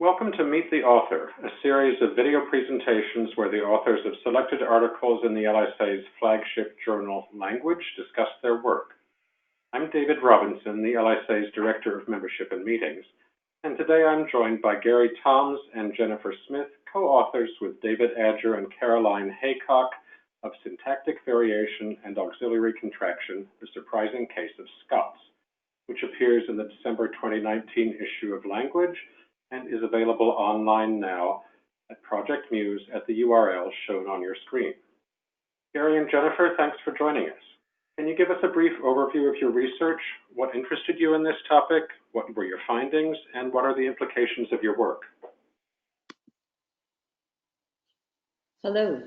Welcome to Meet the Author, a series of video presentations where the authors of selected articles in the LSA's flagship journal, Language, discuss their work. I'm David Robinson, the LSA's Director of Membership and Meetings, and today I'm joined by Gary Toms and Jennifer Smith, co-authors with David Adger and Caroline Haycock of Syntactic Variation and Auxiliary Contraction, The Surprising Case of Scots, which appears in the December 2019 issue of Language and is available online now at Project Muse at the URL shown on your screen. Gary and Jennifer, thanks for joining us. Can you give us a brief overview of your research? What interested you in this topic? What were your findings? And what are the implications of your work? Hello.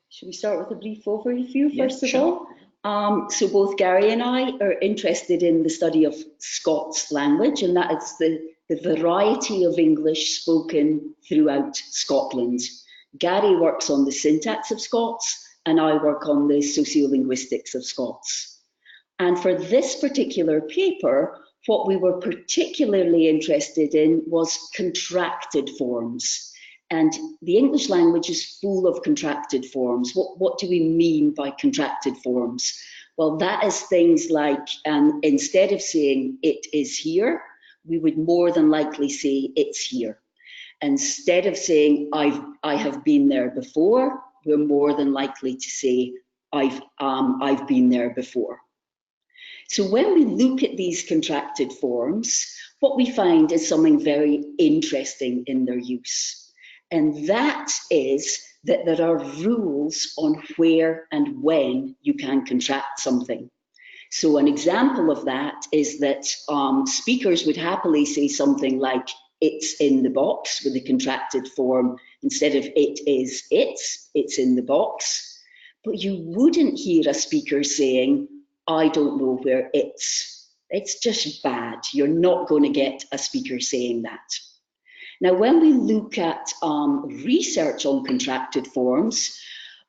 Should we start with a brief overview first of all? So both Gary and I are interested in the study of Scots language, and that is the variety of English spoken throughout Scotland. Gary works on the syntax of Scots, and I work on the sociolinguistics of Scots. And for this particular paper, what we were particularly interested in was contracted forms. And the English language is full of contracted forms. What do we mean by contracted forms? Well, that is things like, instead of saying it is here, we would more than likely say it's here. Instead of saying I have been there before, we're more than likely to say I've been there before. So when we look at these contracted forms, what we find is something very interesting in their use. And that is that there are rules on where and when you can contract something. So an example of that is that speakers would happily say something like, it's in the box, with the contracted form. Instead of it is it's in the box. But you wouldn't hear a speaker saying, I don't know where it's. It's just bad. You're not going to get a speaker saying that. Now, when we look at research on contracted forms,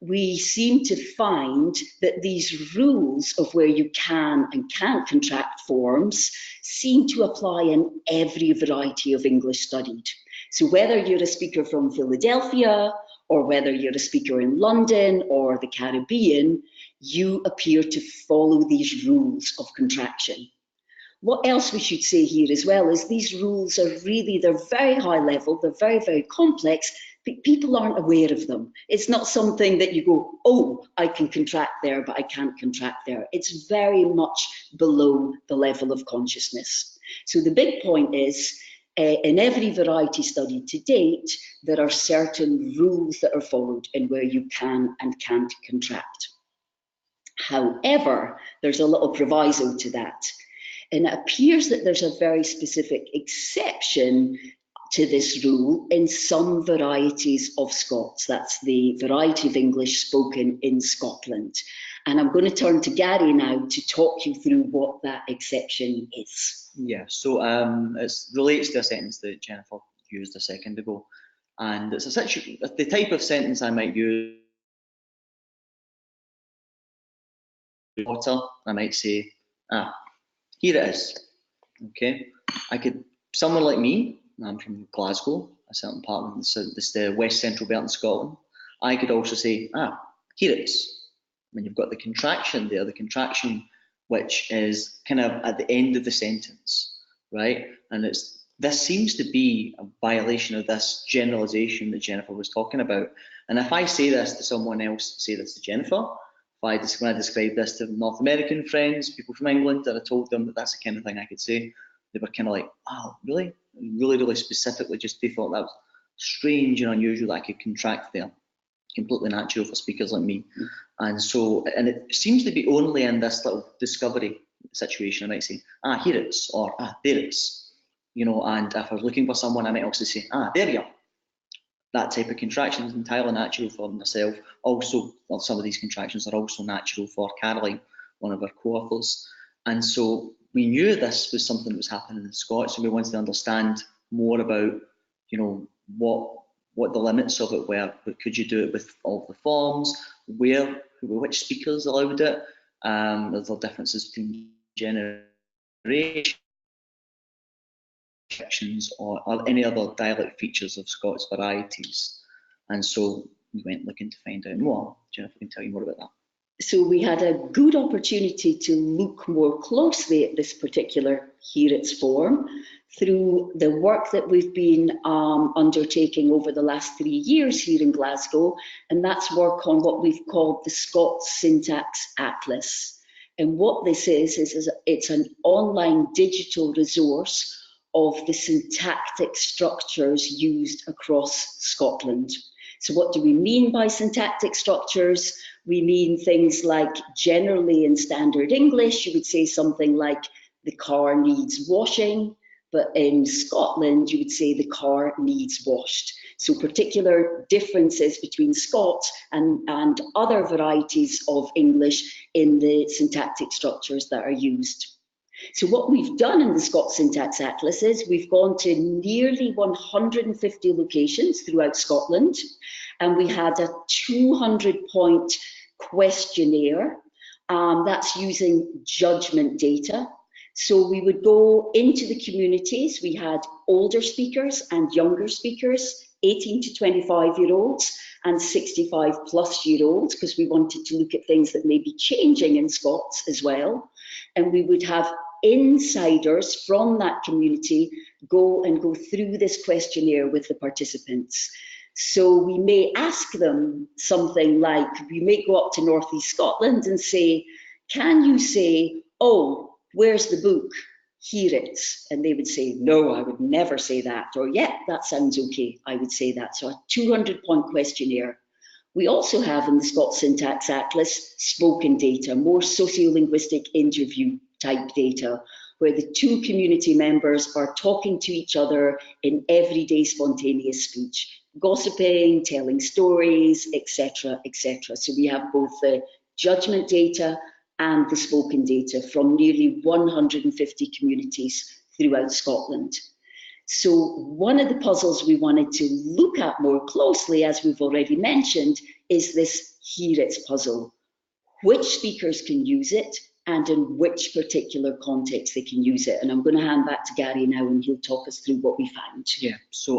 we seem to find that these rules of where you can and can't contract forms seem to apply in every variety of English studied. So whether you're a speaker from Philadelphia, or whether you're a speaker in London or the Caribbean, you appear to follow these rules of contraction. What else we should say here as well is these rules are really, they're very high level, they're very, very complex, but people aren't aware of them. It's not something that you go, oh, I can contract there, but I can't contract there. It's very much below the level of consciousness. So the big point is, in every variety study to date, there are certain rules that are followed in where you can and can't contract. However, there's a little proviso to that. And it appears that there's a very specific exception to this rule in some varieties of Scots. That's the variety of English spoken in Scotland. And I'm going to turn to Gary now to talk you through what that exception is. Yeah, so it relates to a sentence that Jennifer used a second ago. And it's the type of sentence I might use. Water, I might say, here it is. Okay, someone like me, I'm from Glasgow, a certain part of the west central belt in Scotland. I could also say, here it is. When you've got the contraction there, the contraction which is kind of at the end of the sentence, right? And this seems to be a violation of this generalization that Jennifer was talking about. And if I say this to someone else, say this to Jennifer, when I describe this to North American friends, people from England, and I told them that that's the kind of thing I could say, they were kind of like, oh, really? Really, really specifically, just they thought that was strange and unusual that I could contract there. Completely natural for speakers like me. And so, and it seems to be only in this little discovery situation, I might say, here it is, or there it is. You know, and if I was looking for someone, I might also say, there you are. That type of contraction is entirely natural for myself. Also, well, some of these contractions are also natural for Caroline, one of our co-authors. And so we knew this was something that was happening in Scots, and we wanted to understand more about, you know, what the limits of it were. Could you do it with all the forms? Which speakers allowed it? There's differences between generations. contractions or any other dialect features of Scots varieties. And so we went looking to find out more. Jennifer can tell you more about that. So we had a good opportunity to look more closely at this particular Heerates form through the work that we've been undertaking over the last 3 years here in Glasgow, and that's work on what we've called the Scots Syntax Atlas. And what this is it's an online digital resource of the syntactic structures used across Scotland. So what do we mean by syntactic structures? We mean things like, generally in standard English, you would say something like the car needs washing, but in Scotland, you would say the car needs washed. So particular differences between Scots and other varieties of English in the syntactic structures that are used. So what we've done in the Scots Syntax Atlas is we've gone to nearly 150 locations throughout Scotland, and we had a 200-point questionnaire that's using judgment data. So we would go into the communities. We had older speakers and younger speakers, 18 to 25-year-olds and 65-plus-year-olds, because we wanted to look at things that may be changing in Scots as well. And we would have insiders from that community go through this questionnaire with the participants. So we may ask them something like, we may go up to North East Scotland and say, can you say, oh, where's the book? Heerates. And they would say, no, I would never say that. Or, yeah, that sounds okay, I would say that. So a 200-point questionnaire. We also have in the Scots Syntax Atlas spoken data, more sociolinguistic interview type data, where the two community members are talking to each other in everyday spontaneous speech, gossiping, telling stories, etc., etc. So we have both the judgment data and the spoken data from nearly 150 communities throughout Scotland. So one of the puzzles we wanted to look at more closely, as we've already mentioned, is this Heerates puzzle. Which speakers can use it and in which particular context they can use it? And I'm going to hand back to Gary now and he'll talk us through what we found. Yeah, so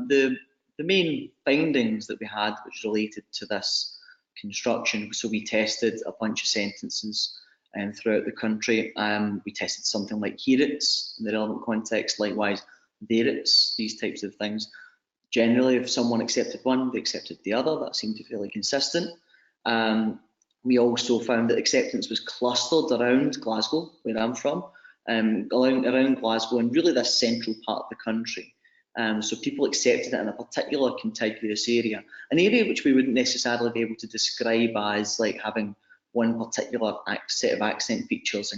the main findings that we had which related to this construction, so we tested a bunch of sentences throughout the country. We tested something like Heerates in the relevant context, likewise Theirates, these types of things. Generally, if someone accepted one, they accepted the other. That seemed to be fairly consistent. We also found that acceptance was clustered around Glasgow, where I'm from, around Glasgow and really this central part of the country. So people accepted it in a particular contiguous area, an area which we wouldn't necessarily be able to describe as like having one particular set of accent features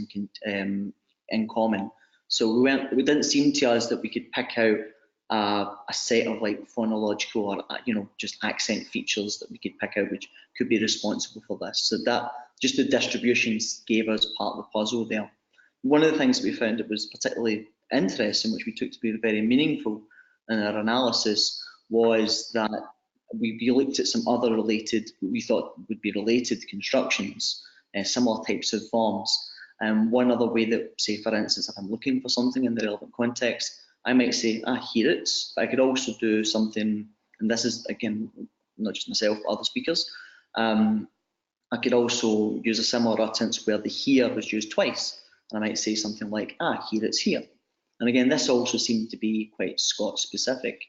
in common. So it didn't seem to us that we could pick out a set of like phonological or just accent features that we could pick out which could be responsible for this. So that just the distributions gave us part of the puzzle there. One of the things that we found that was particularly interesting, which we took to be very meaningful in our analysis, was that we looked at some other related, we thought would be related constructions, similar types of forms. One other way that, say for instance, if I'm looking for something in the relevant context, I might say, Heerates, but I could also do something, and this is again, not just myself, but other speakers. I could also use a similar utterance where the here was used twice. And I might say something like, Heerates here. And again, this also seemed to be quite Scots specific,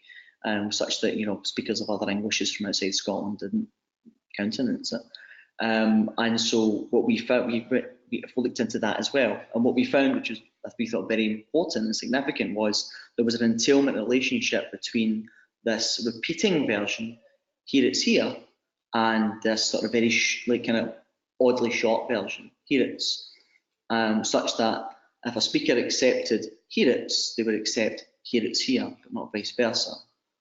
such that, speakers of other Englishes from outside Scotland didn't countenance it. And so what we found, we looked into that as well. And what we found, which was, we thought very important and significant, was there was an entailment relationship between this repeating version, Heerates here, and this sort of very kind of oddly short version, Heerates, such that if a speaker accepted Heerates, they would accept Heerates here, but not vice versa.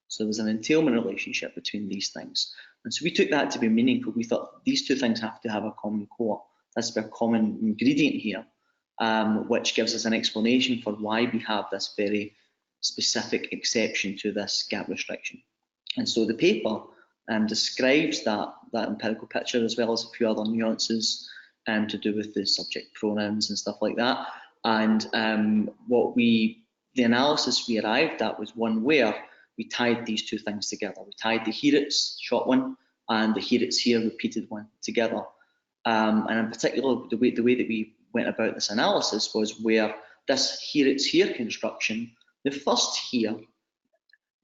So there was an entailment relationship between these things. And so we took that to be meaningful. We thought these two things have to have a common core. That's a common ingredient here, which gives us an explanation for why we have this very specific exception to this gap restriction. And so the paper describes that empirical picture as well as a few other nuances to do with the subject pronouns and stuff like that. And the analysis we arrived at was one where we tied these two things together. We tied the here it's short one and the here it's here repeated one together. And in particular, the way that we went about this analysis was where this here it's here construction, the first here,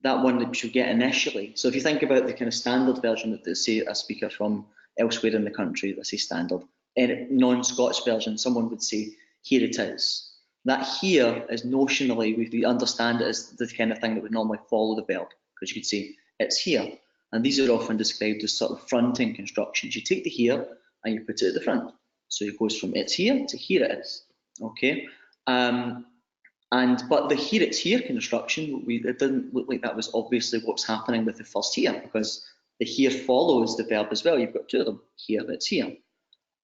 that one that you get initially. So if you think about the kind of standard version that they say a speaker from elsewhere in the country, let's say standard, and non-Scots version, someone would say, here it is. That here is notionally, we understand it as the kind of thing that would normally follow the verb, because you could say, it's here. And these are often described as sort of fronting constructions. You take the here and you put it at the front. So it goes from it's here to here it is, okay? But the here it's here construction, it didn't look like that was obviously what's happening with the first here, because the here follows the verb as well. You've got two of them, here it's here.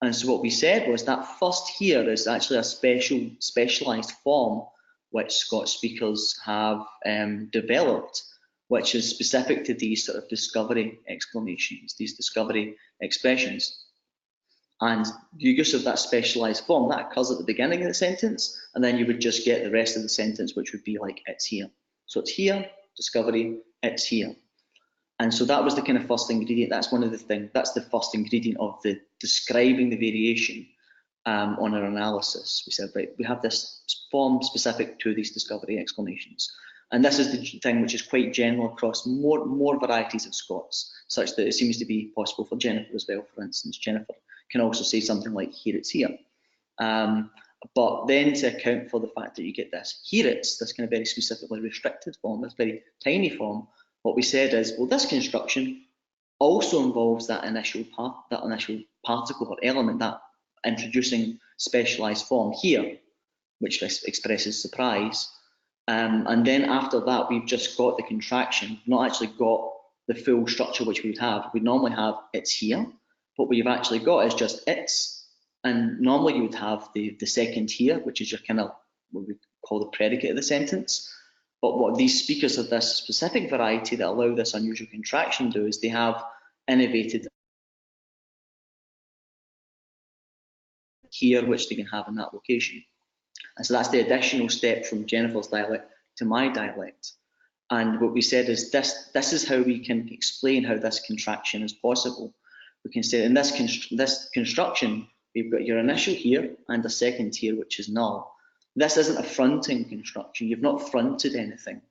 And so what we said was that first here is actually a specialised form which Scots speakers have developed, which is specific to these sort of discovery exclamations, these discovery expressions. And the use of that specialised form, that occurs at the beginning of the sentence, and then you would just get the rest of the sentence, which would be like, it's here. So it's here, discovery, it's here. And so that was the kind of first ingredient. That's one of the things, that's the first ingredient of the describing the variation on our analysis. We said, right, we have this form specific to these discovery exclamations. And this is the thing which is quite general across more varieties of Scots, such that it seems to be possible for Jennifer as well, for instance. Jennifer can also say something like, here it's here. But then to account for the fact that you get this here it's, this kind of very specifically restricted form, this very tiny form, what we said is, well, this construction also involves that initial particle or element, that introducing specialised form here, which expresses surprise. And then after that, we've just got the contraction, not actually got the full structure which we'd have. We'd normally have it's here. What we've actually got is just it's, and normally you would have the second here, which is your kind of what we call the predicate of the sentence. But what these speakers of this specific variety that allow this unusual contraction do is they have innovated here, which they can have in that location. And so that's the additional step from Jennifer's dialect to my dialect. And what we said is this is how we can explain how this contraction is possible. We can say in this construction, we've got your initial here and a second here, which is null. This isn't a fronting construction. You've not fronted anything.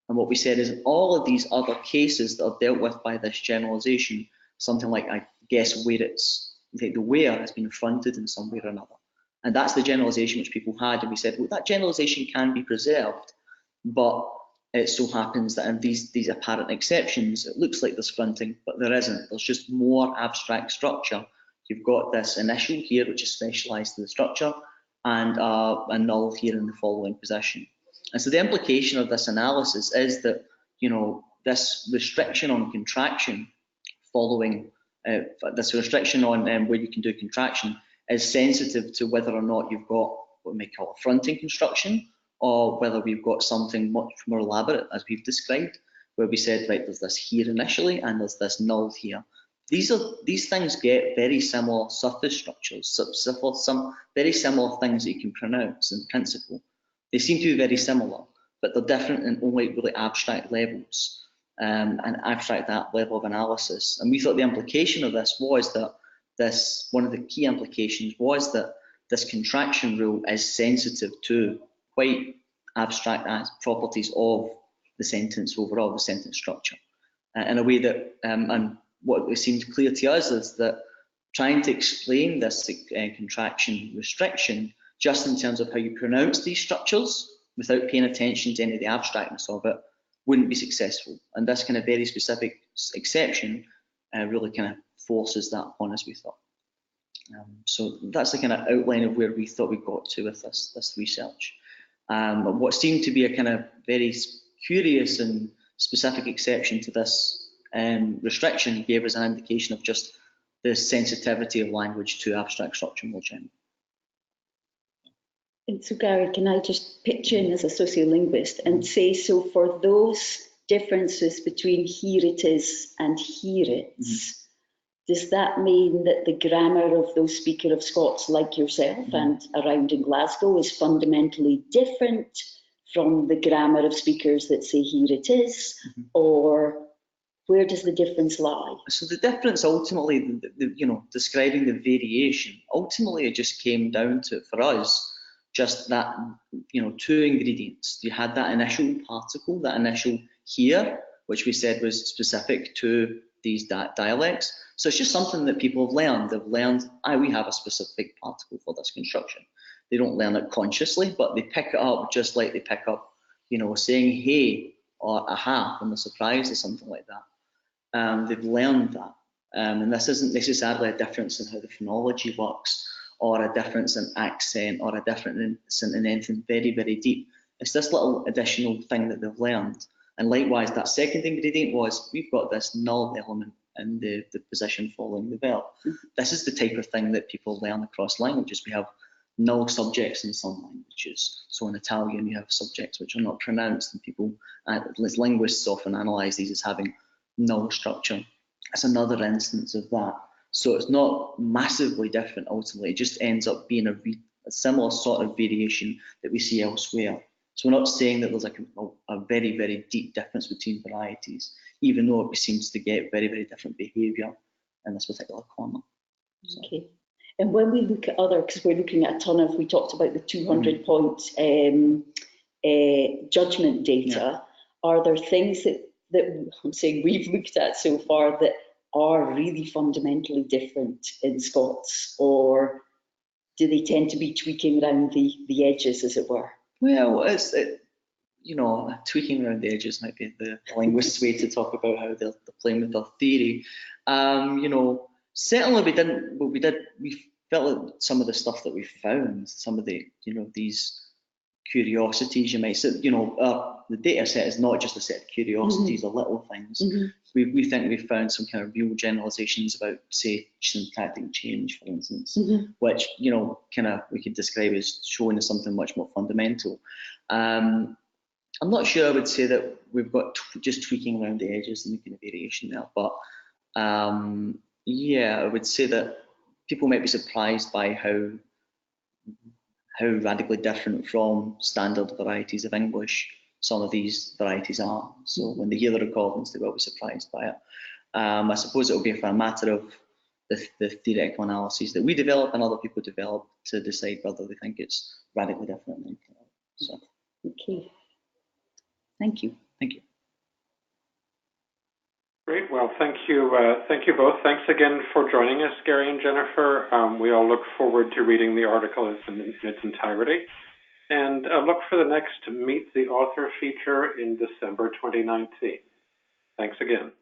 And what we said is all of these other cases that are dealt with by this generalization, something like, I guess, where it's, the where has been fronted in some way or another. And that's the generalization which people had. And we said, well, that generalization can be preserved, but it so happens that in these apparent exceptions, it looks like there's fronting, but there isn't. There's just more abstract structure. You've got this initial here, which is specialized to the structure, and a null here in the following position. And so the implication of this analysis is that, you know, this restriction on contraction following, this restriction on where you can do contraction is sensitive to whether or not you've got what we may call a fronting construction, or whether we've got something much more elaborate, as we've described, where we said, right, there's this here initially, and there's this null here. These things get very similar surface structures, some very similar things that you can pronounce in principle. They seem to be very similar, but they're different in only really abstract levels, and abstract that level of analysis. And we thought the implication of this was that one of the key implications was that this contraction rule is sensitive to quite abstract properties of the sentence overall, the sentence structure, in a way that, and what seems clear to us is that trying to explain this contraction restriction just in terms of how you pronounce these structures without paying attention to any of the abstractness of it wouldn't be successful. And this kind of very specific exception really kind of forces that on us, we thought. So that's the kind of outline of where we thought we got to with this research. What seemed to be a kind of very curious and specific exception to this restriction gave us an indication of just the sensitivity of language to abstract structure more generally. And so Gary, can I just pitch in as a sociolinguist and say, so for those differences between here it is and here it's, does that mean that the grammar of those speaker of Scots like yourself and around in Glasgow is fundamentally different from the grammar of speakers that say here it is, or where does the difference lie? So the difference ultimately, you know, describing the variation, ultimately it just came down to, for us, just that, you know, two ingredients. You had that initial particle, that initial here, which we said was specific to these dialects. So it's just something that people have learned. They've learned, we have a specific particle for this construction. They don't learn it consciously, but they pick it up just like they pick up, you know, saying hey or aha when they're surprised or something like that. They've learned that. And this isn't necessarily a difference in how the phonology works, or a difference in accent, or a difference in anything very, very deep. It's this little additional thing that they've learned. And likewise, that second ingredient was, we've got this null element in the position following the verb. This is the type of thing that people learn across languages. We have null subjects in some languages. So in Italian, you have subjects which are not pronounced, and people, as linguists, often analyze these as having null structure. It's another instance of that. So it's not massively different ultimately. It just ends up being a similar sort of variation that we see elsewhere. So we're not saying that there's like a very, very deep difference between varieties, even though it seems to get very, very different behaviour in this particular comma. So. Okay. And when we look at other, because we're looking at a ton of, we talked about the 200 point judgment data, are there things that I'm saying we've looked at so far that are really fundamentally different in Scots, or do they tend to be tweaking around the edges, as it were? Well, you know, tweaking around the edges might be the linguist's way to talk about how they're playing with their theory. You know, certainly we felt like some of the stuff that we found, some of the, you know, these curiosities you might say, you know, the data set is not just a set of curiosities or little things. We think we found some kind of real generalizations about, say, syntactic change, for instance, which, you know, we could describe as showing us something much more fundamental. I'm not sure I would say that we've got just tweaking around the edges and making a variation there, but yeah, I would say that people might be surprised by how radically different from standard varieties of English some of these varieties are. So when they hear the recordings, they will be surprised by it. I suppose it will be a matter of the theoretical analyses that we develop and other people develop to decide whether they think it's radically different. So. Okay. Thank you. Thank you. Great. Well, thank you both. Thanks again for joining us, Gary and Jennifer. We all look forward to reading the article in its entirety, and look for the next Meet the Author feature in December 2019. Thanks again.